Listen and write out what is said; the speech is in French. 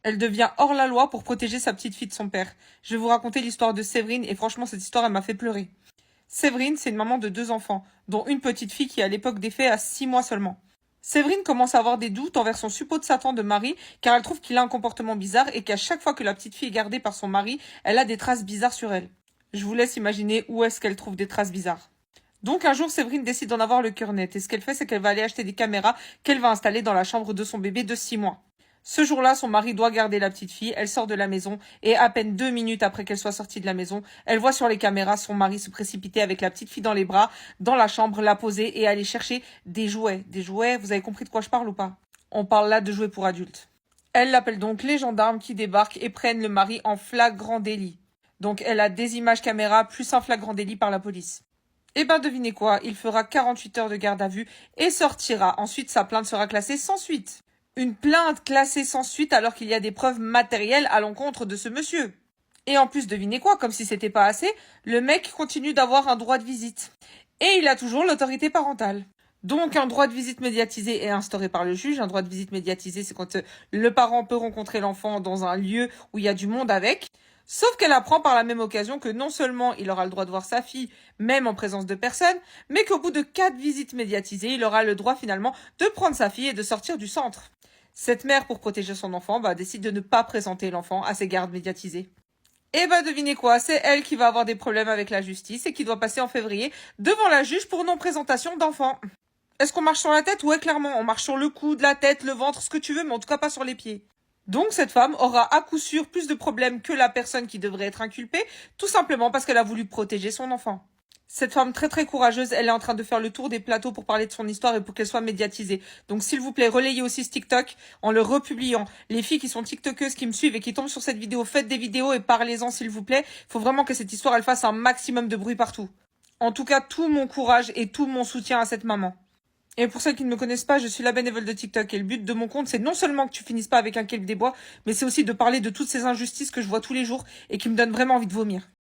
Elle devient hors la loi pour protéger sa petite fille de son père. Je vais vous raconter l'histoire de Séverine et franchement cette histoire elle m'a fait pleurer. Séverine, c'est une maman de 2 enfants, dont une petite fille qui à l'époque des faits a 6 mois seulement. Séverine commence à avoir des doutes envers son suppôt de Satan de mari car elle trouve qu'il a un comportement bizarre et qu'à chaque fois que la petite fille est gardée par son mari, elle a des traces bizarres sur elle. Je vous laisse imaginer où est-ce qu'elle trouve des traces bizarres. Donc un jour, Séverine décide d'en avoir le cœur net et ce qu'elle fait, c'est qu'elle va aller acheter des caméras qu'elle va installer dans la chambre de son bébé de 6 mois. Ce jour-là, son mari doit garder la petite fille, elle sort de la maison et à peine 2 minutes après qu'elle soit sortie de la maison, elle voit sur les caméras son mari se précipiter avec la petite fille dans les bras, dans la chambre, la poser et aller chercher des jouets. Des jouets, vous avez compris de quoi je parle ou pas? On parle là de jouets pour adultes. Elle l'appelle donc les gendarmes qui débarquent et prennent le mari en flagrant délit. Donc elle a des images caméras plus un flagrant délit par la police. Eh ben devinez quoi, il fera 48 heures de garde à vue et sortira. Ensuite, sa plainte sera classée sans suite. Une plainte classée sans suite alors qu'il y a des preuves matérielles à l'encontre de ce monsieur. Et en plus, devinez quoi, comme si c'était pas assez, le mec continue d'avoir un droit de visite. Et il a toujours l'autorité parentale. Donc un droit de visite médiatisé est instauré par le juge. Un droit de visite médiatisé, c'est quand le parent peut rencontrer l'enfant dans un lieu où il y a du monde avec. Sauf qu'elle apprend par la même occasion que non seulement il aura le droit de voir sa fille, même en présence de personne, mais qu'au bout de 4 visites médiatisées, il aura le droit finalement de prendre sa fille et de sortir du centre. Cette mère, pour protéger son enfant, décide de ne pas présenter l'enfant à ses gardes médiatisés. Et devinez quoi, c'est elle qui va avoir des problèmes avec la justice et qui doit passer en février devant la juge pour non-présentation d'enfant. Est-ce qu'on marche sur la tête? Ouais, clairement, on marche sur le cou, de la tête, le ventre, ce que tu veux, mais en tout cas pas sur les pieds. Donc cette femme aura à coup sûr plus de problèmes que la personne qui devrait être inculpée, tout simplement parce qu'elle a voulu protéger son enfant. Cette femme très très courageuse, elle est en train de faire le tour des plateaux pour parler de son histoire et pour qu'elle soit médiatisée. Donc s'il vous plaît, relayez aussi ce TikTok en le republiant. Les filles qui sont tiktokeuses, qui me suivent et qui tombent sur cette vidéo, faites des vidéos et parlez-en s'il vous plaît. Il faut vraiment que cette histoire elle fasse un maximum de bruit partout. En tout cas, tout mon courage et tout mon soutien à cette maman. Et pour celles qui ne me connaissent pas, je suis la bénévole de TikTok et le but de mon compte, c'est non seulement que tu finisses pas avec un kelp des bois, mais c'est aussi de parler de toutes ces injustices que je vois tous les jours et qui me donnent vraiment envie de vomir.